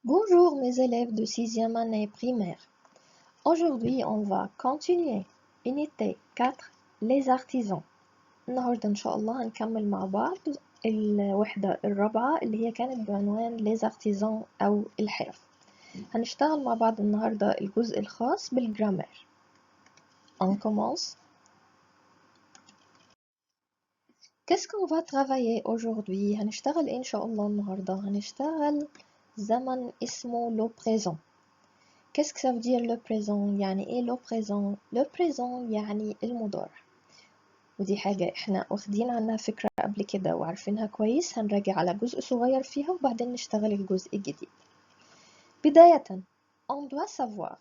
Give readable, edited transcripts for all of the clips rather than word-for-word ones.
Bonjour mes élèves de sixième année primaire. Aujourd'hui on va continuer unité 4 les artisans. النهاردة إن شاء الله هنكمل مع بعض الوحدة الرابعة اللي هي كانت بعنوان les artisans أو الحرف. هنشتغل مع بعض النهاردة الجزء الخاص بالجرامر. On commence. Qu'est-ce qu'on va travailler aujourd'hui؟ هنشتغل إيه إن شاء الله النهاردة؟ هنشتغل زمن اسمه le présent. Qu'est-ce que ça veut dire le présent؟ يعني ايه le présent؟ le présent يعني المضارع، ودي حاجة احنا واخدين عنها فكرة قبل كده وعارفينها كويس. هنراجع على جزء صغير فيها وبعدين نشتغل الجزء الجديد. بداية on doit savoir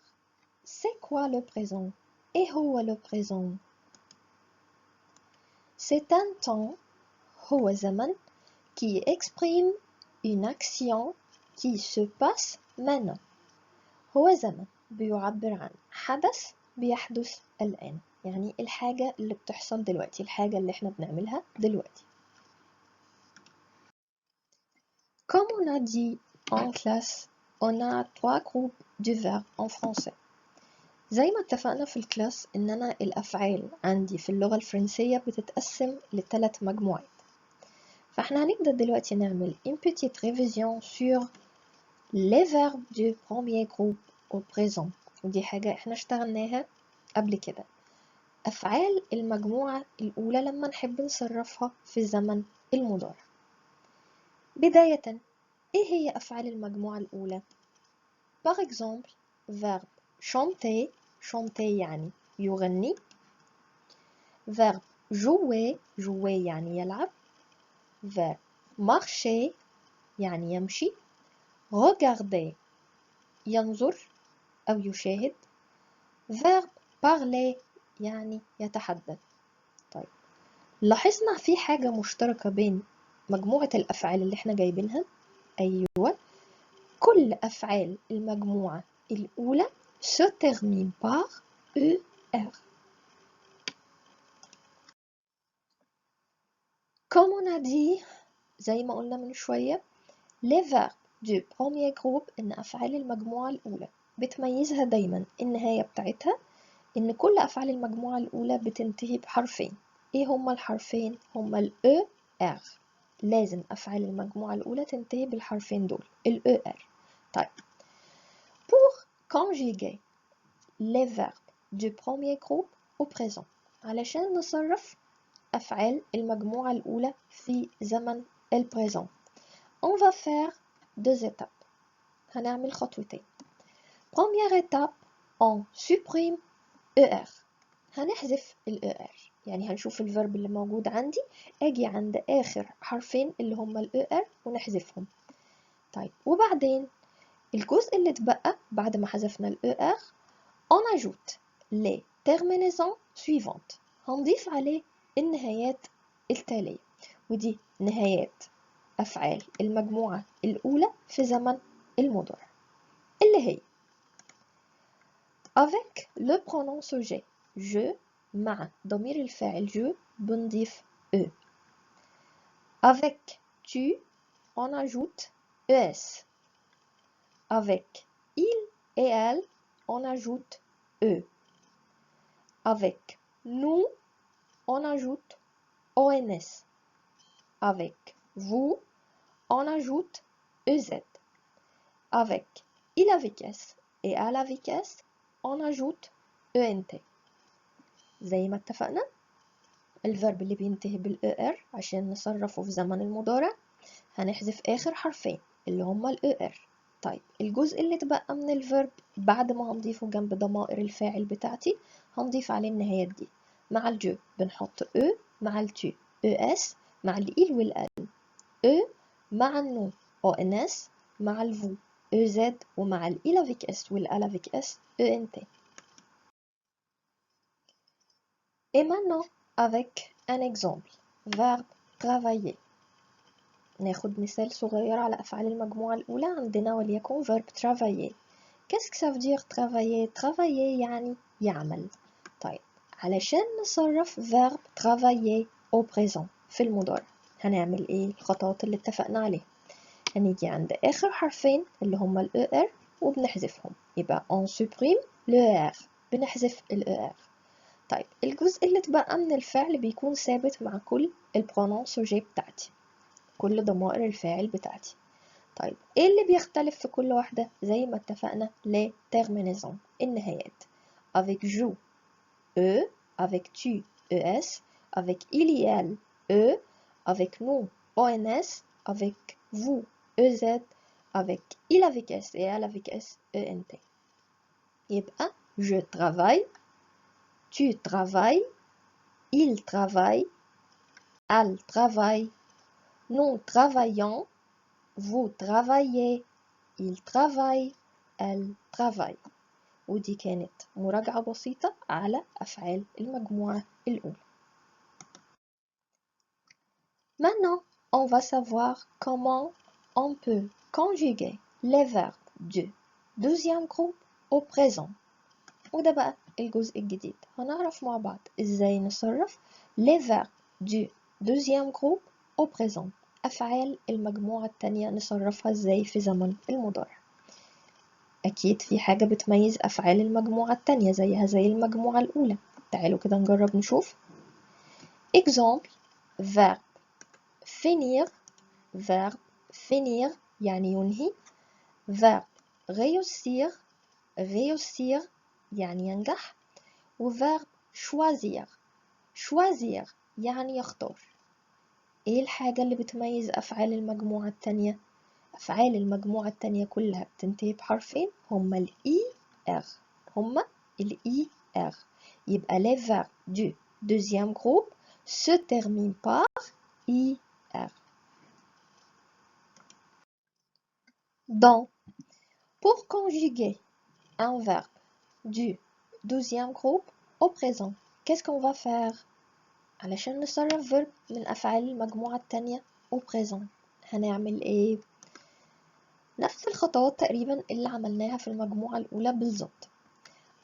c'est quoi le présent؟ ايه هو le présent؟ c'est un temps، هو زمن qui exprime une action qui se passe maintenant. هو زمن بيعبر عن حدث بيحدث الآن، يعني الحاجة اللي بتحصل دلوقتي، الحاجة اللي احنا بنعملها دلوقتي. Comme on a dit en classe, on a 3 groupes du verbe en français. زي ما اتفقنا في الكلاس إن أنا الأفعال عندي في اللغة الفرنسية بتتقسم ل3 مجموعات. فاحنا هنبدأ دلوقتي نعمل une petite révision sur les verbes du premier groupe au présent، ودي حاجة احنا اشتغلناها قبل كده. أفعال المجموعة الأولى لما نحب نصرفها في الزمن المضارع. بداية إيه هي أفعال المجموعة الأولى؟ Par exemple verbe chanter، chanter يعني يغني. verbe jouer، jouer يعني يلعب. verbe marcher يعني يمشي. regarder ينظر أو يشاهد. verbe parler يعني يتحدث. طيب لاحظنا في حاجة مشتركة بين مجموعة الأفعال اللي احنا جايبينها. أيوة، كل أفعال المجموعة الأولى se termine par ER. Comme on a dit، زي ما قلنا من شوية، les verbes du premier groupe، إن أفعال المجموعة الأولى بتميزها دايما النهاية بتاعتها، إن كل أفعال المجموعة الأولى بتنتهي بحرفين. إيه هما الحرفين؟ هما ال ER. لازم أفعال المجموعة الأولى تنتهي بالحرفين دول ال ER. طيب pour conjuguer les verbes du premier groupe au présent، علشان نصرف أفعال المجموعة الأولى في زمن ال présent، on va faire 2 étapes. هنعمل خطوتين. Première étape on supprime ER، هنحذف ال ER، يعني هنشوف الفيرب اللي موجود عندي، اجي عند اخر حرفين اللي هما ال ER ونحذفهم. طيب وبعدين الجزء اللي اتبقى بعد ما حذفنا ال ER on ajoute les terminaisons suivantes، هنضيف عليه النهايات التالية، ودي نهايات أفعال المجموعة الأولى في زمن المضارع اللي هي avec le pronom sujet je، مع ضمير الفاعل je بنضيف e. avec tu on ajoute es. avec il et elle on ajoute e. avec nous on ajoute ons. avec vous on ajoute ez. avec il avec s et elle avec s on ajoute ent. زي ما اتفقنا الفيرب اللي بينتهي بالER عشان نصرفه في زمن المضارع هنحذف آخر حرفين اللي هما الER. طيب الجزء اللي اتبقى من الفيرب بعد ما هنضيفه جنب ضمائر الفاعل بتاعتي هنضيف عليه النهايات دي. مع الجو بنحط E، مع التو ES، مع الإيل والأل E، مع النو ONS، مع الفو EZ، ومع الإيل avec S والأل avec S ENT. Et maintenant avec un exemple verbe travailler. ناخد مثال صغير على أفعال المجموعة الأولى عندنا وليكن verbe travailler. Qu'est-ce que ça veut dire travailler؟ travailler يعني يعمل. طيب علشان نصرف verbe travailler au présent في المضارع هنعمل ايه؟ الخطوات اللي اتفقنا عليها. هنيجي عند آخر حرفين اللي هما ال ER وبنحذفهم، يبقى on supprime le ER، بنحذف ال ER. طيب الجزء اللي اتبقى من الفعل بيكون ثابت مع كل البرونون سوجي بتاعتي، كل ضمائر الفاعل بتاعتي. طيب ايه اللي بيختلف في كل واحدة؟ زي ما اتفقنا les terminaisons، النهايات. avec je E، avec tu ES، avec il elle E، avec nous ONS، avec vous EZ، avec il avec S et elle avec S ENT. يبقى je travaille، tu travailles، il travaille، elle travaille، nous travaillons، vous travaillez، il travaille، elle travaille. ودي كانت مراجعة بسيطة على أفعال المجموعة الأولى. Maintenant, on va savoir comment on peut conjuguer les verbes du deuxième groupe au présent. وده بقى الجزء الجديد، هنعرف مع بعض ازاي نصرف les verbes du deuxième groupe au présent. أفعال المجموعة التانية نصرفها ازاي في زمن المضارع. أكيد في حاجة بتميز أفعال المجموعة التانية زيها زي المجموعة الأولى. تعالوا كده نجرب نشوف. Exemple: verbe finir، verbe finir يعني ينهي. verbe réussir، réussir يعني ينجح. وverbe choisir، choisir يعني يختار. ايه الحاجة اللي بتميز أفعال المجموعة التانية؟ أفعال المجموعة التانية كلها بتنتهي بحرفين، هما ال ER، هما ال ER. يبقى les verbes du deuxième groupe se terminent par IR. Donc, pour conjuguer un verbe du deuxième groupe au présent, qu'est-ce qu'on va faire؟ علشان نصرف verbe من أفعال المجموعة التانية au présent هنعمل إيه؟ نفس الخطوات تقريبا اللي عملناها في المجموعة الأولى بالظبط.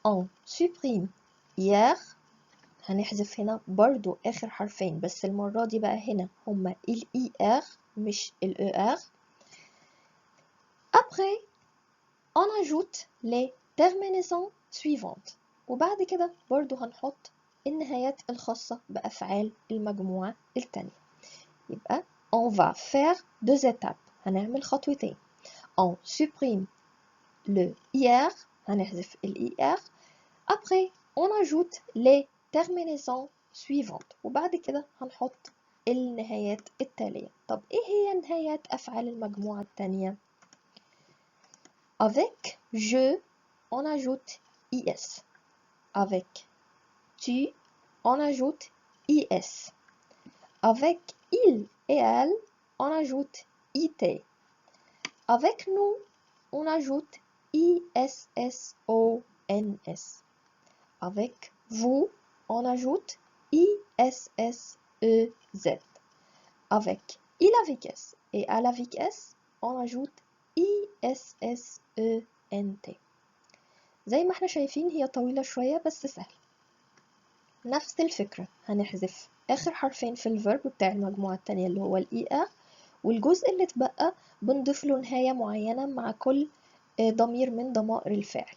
on supprime hier، هنحذف هنا برضو آخر حرفين، بس المرة دي بقى هنا هما ال ER مش ال ER. Après, on ajoute les terminaisons suivantes. وبعد كده برضو هنحط النهايات الخاصة بأفعال المجموعة التانية. يبقى on va faire deux étapes، هنعمل خطوتين. on supprime le IR، هنحذف ال IR. Après, on ajoute les terminaisons suivantes. وبعد كده هنحط النهايات التالية. طب ايه هي نهايات أفعال المجموعة التانية؟ Avec je, on ajoute IS. Avec tu, on ajoute IS. Avec il et elle, on ajoute IT. Avec nous, on ajoute ISSONS. Avec vous, on ajoute ISSEZ. Avec il avec S et elle avec S, on ajoute ISSENT. زي ما احنا شايفين هي طويلة شوية بس سهل. نفس الفكرة، هنحذف آخر حرفين في الفيرب بتاع المجموعة التانية اللي هو ال ER، والجزء اللي اتبقى بنضيف له نهاية معينة مع كل ضمير من ضمائر الفاعل.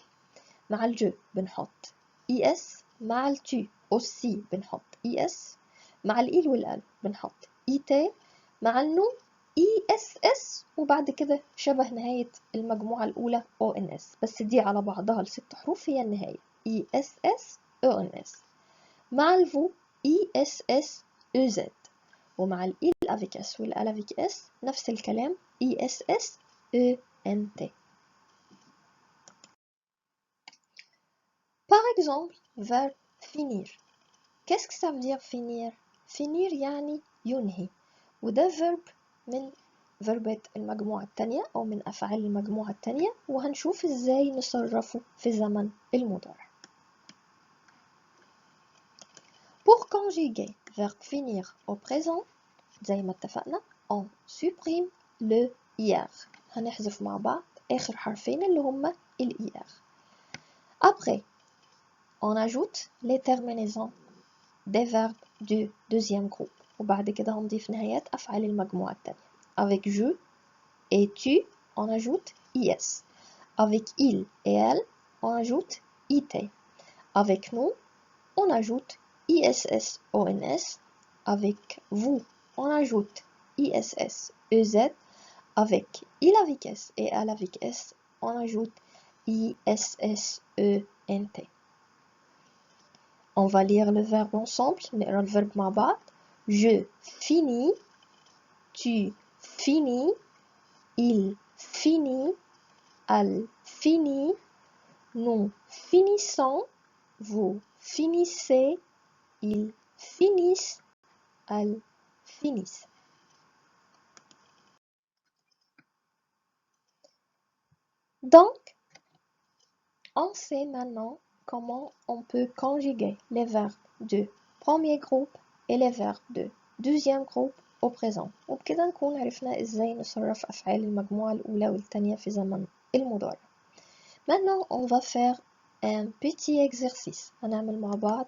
مع الجو بنحط ES، مع التو aussi بنحط ES، مع الإيل والأل بنحط ET، مع النو ESS، وبعد كده شبه نهاية المجموعة الأولى ONS، بس دي على بعضها الست حروف هي النهاية ESS ONS. مع الفو ESS EZ، ومع الإيل avec S والأل avec S نفس الكلام ESS ENT. Par exemple, verbe finir. Qu'est-ce que ça veut dire finir؟ finir يعني ينهي، وده verbe من فيربات المجموعة التانية أو من أفعال المجموعة التانية، وهنشوف إزاي نصرفه في زمن المضارع. Pour conjuguer verbe finir au présent زي ما اتفقنا on supprime le IR، هنحذف مع بعض آخر حرفين اللي هما ال IR. Après, on ajoute les terminaisons des verbes du deuxième groupe، وبعد كده هنضيف نهايات أفعال المجموعة التانية. Avec je et tu, on ajoute IS. Avec il et elle, on ajoute IT. Avec nous, on ajoute ISS, ONS. Avec vous, on ajoute ISS, EZ. Avec il avec S et elle avec S, on ajoute ISS, ENT. On va lire le verbe ensemble. نقرأ le verbe مع بعض. Je finis, tu finis, il finit, elle finit, nous finissons, vous finissez, ils finissent, elles finissent. Donc, on sait maintenant comment on peut conjuguer les verbes du premier groupe et les verbes du deuxième groupe au présent. وبكده نكون عرفنا ازاي نصرف أفعال المجموعة الأولى والثانية في زمن المضارع. Maintenant, on va faire un petit exercice. هنعمل مع بعض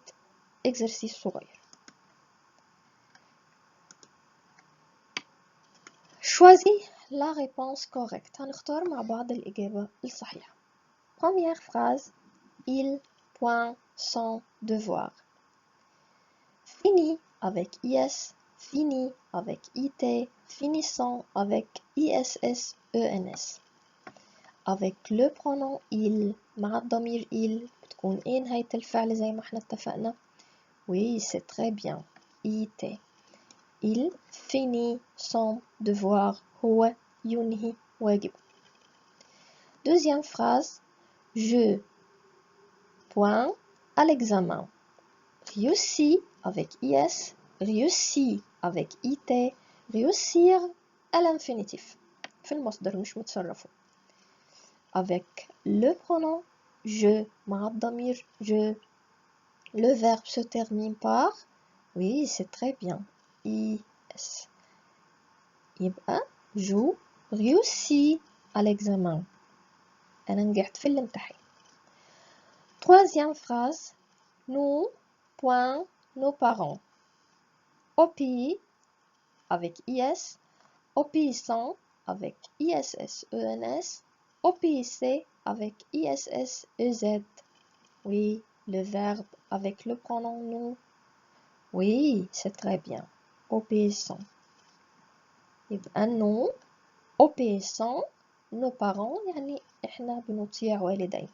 exercice صغير. Choisis la réponse correcte. هنختار مع بعض الإجابة الصحيحة. Première phrase. Il point son devoir. Fini avec IS, fini avec IT, finissant avec ISS, ENS. Avec le pronom il مع الضمير il بتكون ايه نهاية الفعل زي ما احنا اتفقنا. Oui, c'est très bien. IT. Il finit son devoir. هو ينهي واجبه. Deuxième phrase. Je point à l'examen. Réussi avec IS, réussi avec IT, réussir à l'infinitif. في المصدر مش متصرفه. Avec le pronom je مع الضمير je. Le verbe se termine par oui, c'est très bien. IS. يبقى جو réussi à l'examen. أنا نجحت في الامتحان. Troisième phrase. Nous, point, nos parents. Obéis avec IS, obéissant avec ISS, ENS, obéissez avec ISS, EZ. Oui, le verbe avec le pronom nous. Oui, c'est très bien. Obéissant. يبقى nous, obéissant, nos parents, يعني إحنا بنطيع والدينا.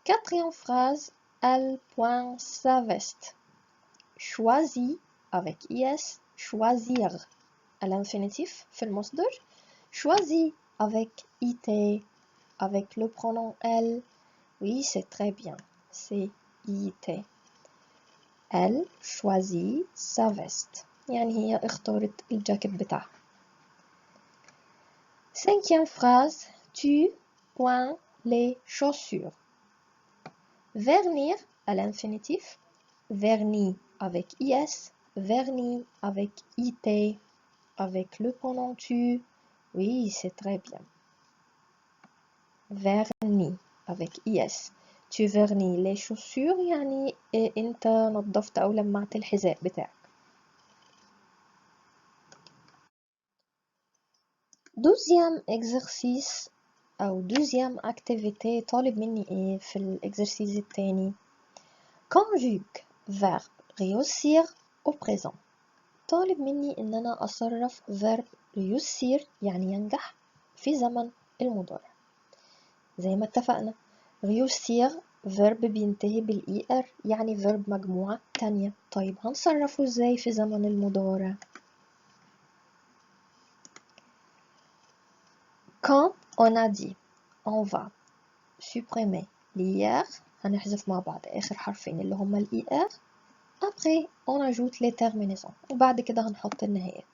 Quatrième phrase. Elle point sa veste. Choisis avec IS, choisir à l'infinitif في المصدر. Choisis avec IT, avec le pronom elle. Oui, c'est très bien. C'est IT. Elle choisit sa veste. يعني هي اختارت الجاكيت بتاعها. Cinquième phrase. Tu point les chaussures. Vernir à l'infinitif. Vernis avec IS, vernis avec IT, avec le pronom tu. Oui, c'est très bien. Vernis avec IS. Tu vernis les chaussures يعني انت نظفت او لمعت الحذاء بتاعك. Deuxième exercice او deuxième activité طالب مني ايه في الاكزرسيس التاني. Conjugue verbe réussir au présent. طالب مني ان انا اصرف verb réussir يعني ينجح في زمن المضارع. زي ما اتفقنا réussir verb بينتهي بالER يعني verb مجموعة تانية. طيب هنصرفه ازاي في زمن المضارع؟ Quand on a dit on va supprimer l'IR هنحذف مع بعض آخر حرفين اللي هما الER. Après on ajoute les terminaisons وبعد كده هنحط النهايات.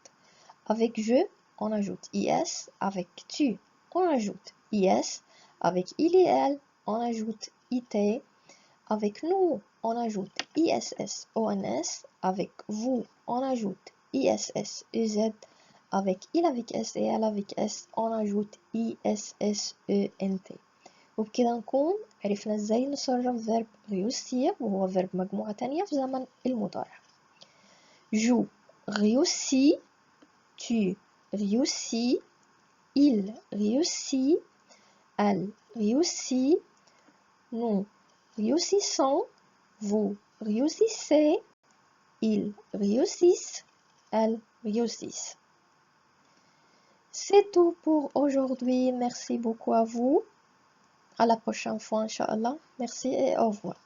Avec je on ajoute IS. Avec tu on ajoute IS. Avec il et elle on ajoute IT. Avec nous on ajoute ISS ONS. Avec vous on ajoute ISS EZ. Avec il avec S et elle avec S on ajoute ISS ENT. وبكده نكون عرفنا ازاي نصرف verb réussir وهو verb مجموعة تانية في زمن المضارع. جو réussit, tu réussis, Il réussit, elle réussit, nous réussissons, vous réussissez, ils réussissent, elles réussissent. C'est tout pour aujourd'hui. Merci beaucoup à vous. À la prochaine fois, Inch'Allah. Merci et au revoir.